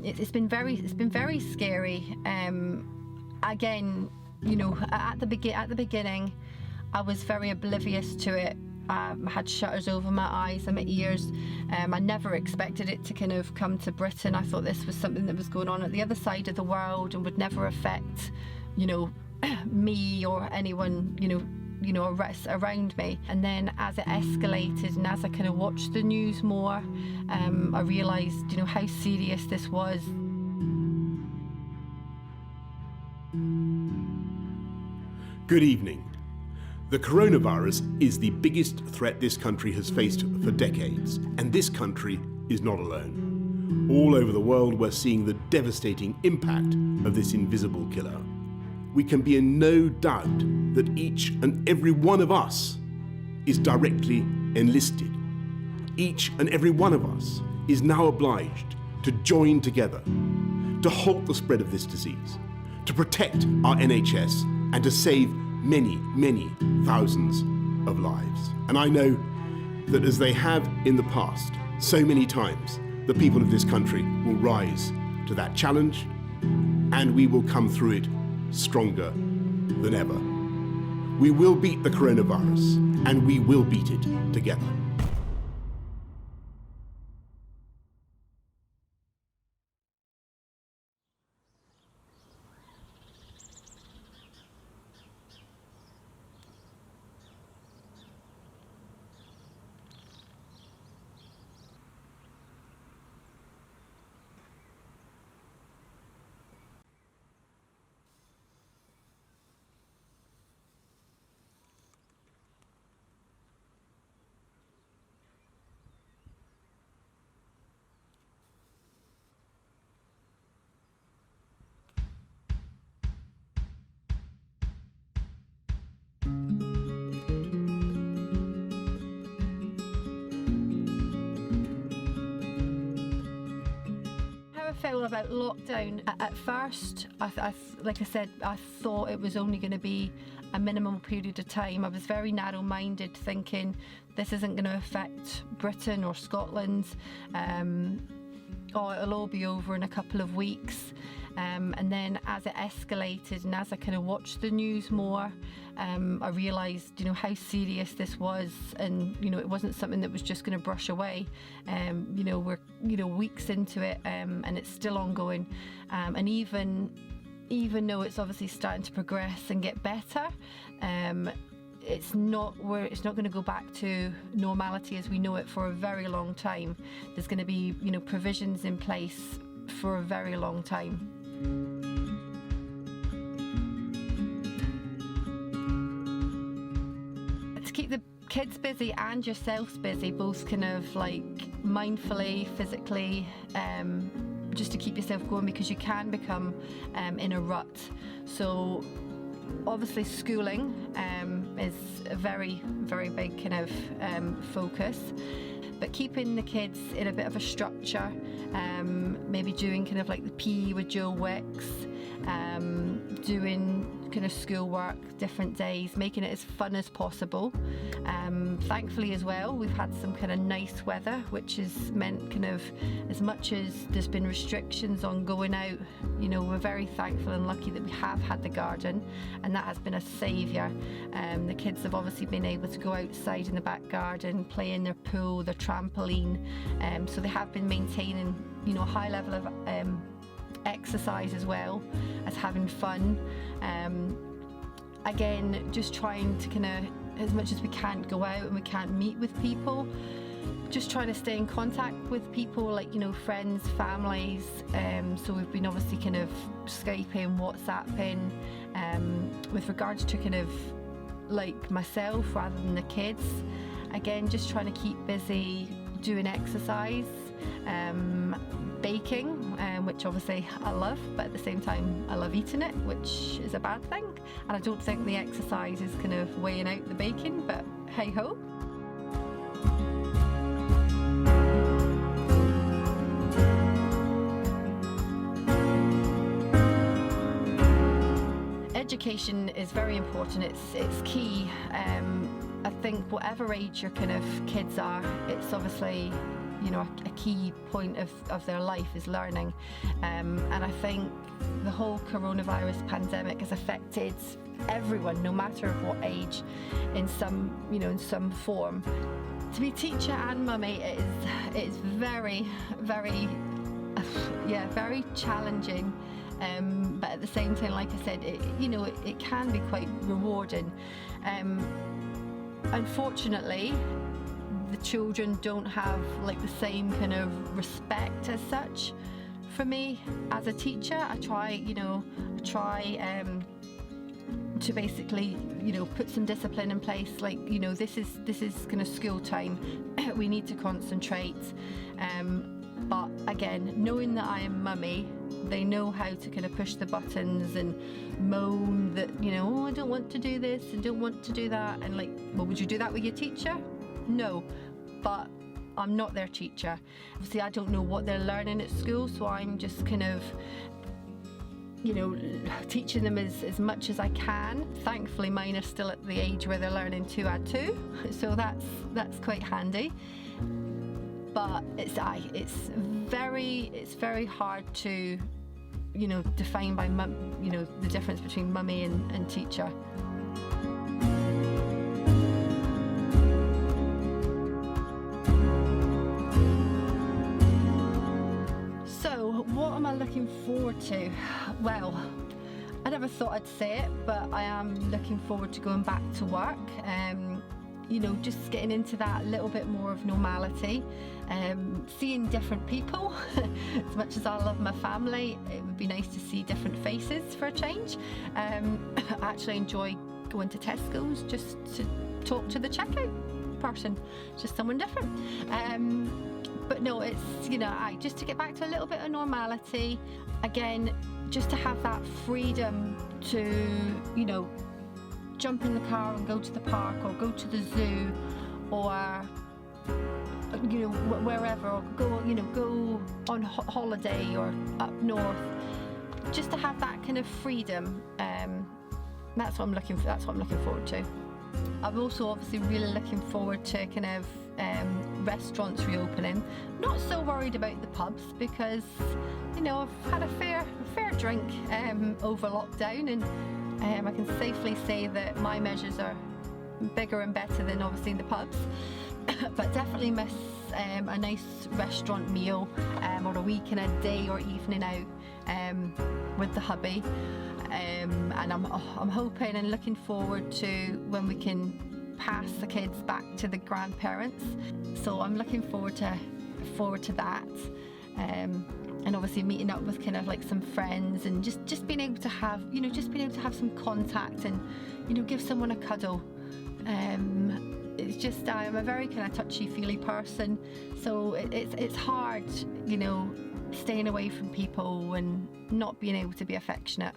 It's been very scary. Again, you know, at the beginning, I was very oblivious to it. I had shutters over my eyes and my ears. I never expected it to kind of come to Britain. I thought this was something that was going on at the other side of the world and would never affect, you know, me or anyone, you know, around me. And then as it escalated and as I kind of watched the news more, I realised, you know, how serious this was. Good evening. The coronavirus is the biggest threat this country has faced for decades, and this country is not alone. All over the world, we're seeing the devastating impact of this invisible killer. We can be in no doubt that each and every one of us is directly enlisted. Each and every one of us is now obliged to join together to halt the spread of this disease, to protect our NHS, and to save many, many thousands of lives. And I know that as they have in the past, so many times, the people of this country will rise to that challenge, and we will come through it stronger than ever. We will beat the coronavirus, and we will beat it together. Felt about lockdown. At first, like I said, I thought it was only going to be a minimal period of time. I was very narrow-minded, thinking this isn't going to affect Britain or Scotland. It'll all be over in a couple of weeks. And then as it escalated and as I kind of watched the news more, I realised, you know, how serious this was, and you know, it wasn't something that was just going to brush away. You know, we're weeks into it, and it's still ongoing. And even though it's obviously starting to progress and get better, it's not going to go back to normality as we know it for a very long time. There's going to be, you know, provisions in place for a very long time. To keep the kids busy and yourselves busy, both kind of like mindfully, physically, just to keep yourself going, because you can become in a rut. So obviously schooling is a very, very big kind of focus, but keeping the kids in a bit of a structure, maybe doing kind of like the PE with Joe Wicks, doing kind of schoolwork different days, making it as fun as possible. Thankfully as well, we've had some kind of nice weather, which has meant kind of, as much as there's been restrictions on going out, you know, we're very thankful and lucky that we have had the garden, and that has been a saviour. The kids have obviously been able to go outside in the back garden, play in their pool, their trampoline, so they have been maintaining, you know, a high level of exercise as well as having fun. Again, just trying to kind of, as much as we can't go out and we can't meet with people, just trying to stay in contact with people, like, you know, friends, families. So we've been obviously kind of Skyping, WhatsApping, with regards to kind of like myself rather than the kids. Again, just trying to keep busy, doing exercise, baking, which obviously I love, but at the same time I love eating it, which is a bad thing. And I don't think the exercise is kind of weighing out the baking, but hey ho. Education is very important. It's key. I think whatever age your kind of kids are, it's obviously a key point of their life is learning. And I think the whole coronavirus pandemic has affected everyone, no matter of what age, in some form. To be teacher and mummy, it is very, very, very challenging. But at the same time, like I said, it can be quite rewarding. Unfortunately, the children don't have like the same kind of respect as such for me as a teacher. I try to basically put some discipline in place, like this is kind of school time. We need to concentrate, but again, knowing that I am mummy, they know how to kind of push the buttons and moan that oh, I don't want to do this and don't want to do that, and like, well, would you do that with your teacher? No, but I'm not their teacher. Obviously I don't know what they're learning at school, so I'm just kind of teaching them as much as I can. Thankfully mine are still at the age where they're learning 2 add 2, so that's quite handy. But it's very hard to define by the difference between mummy and teacher. What am I looking forward to? Well, I never thought I'd say it, but I am looking forward to going back to work. Just getting into that little bit more of normality, seeing different people. As much as I love my family, it would be nice to see different faces for a change. I actually enjoy going to Tesco's just to talk to the checkout person, just someone different. But no, it's just to get back to a little bit of normality again, just to have that freedom to jump in the car and go to the park or go to the zoo or wherever, or go on holiday or up north, just to have that kind of freedom. That's what I'm looking forward to. I'm also obviously really looking forward to kind of restaurants reopening. Not so worried about the pubs because I've had a fair drink over lockdown, and I can safely say that my measures are bigger and better than obviously the pubs. But definitely miss a nice restaurant meal or a week and a day or evening out with the hubby. And I'm hoping and looking forward to when we can pass the kids back to the grandparents. So I'm looking forward to that. And obviously meeting up with kind of like some friends and just being able to have some contact and give someone a cuddle. It's just I'm a very kind of touchy-feely person, so it's hard staying away from people and not being able to be affectionate.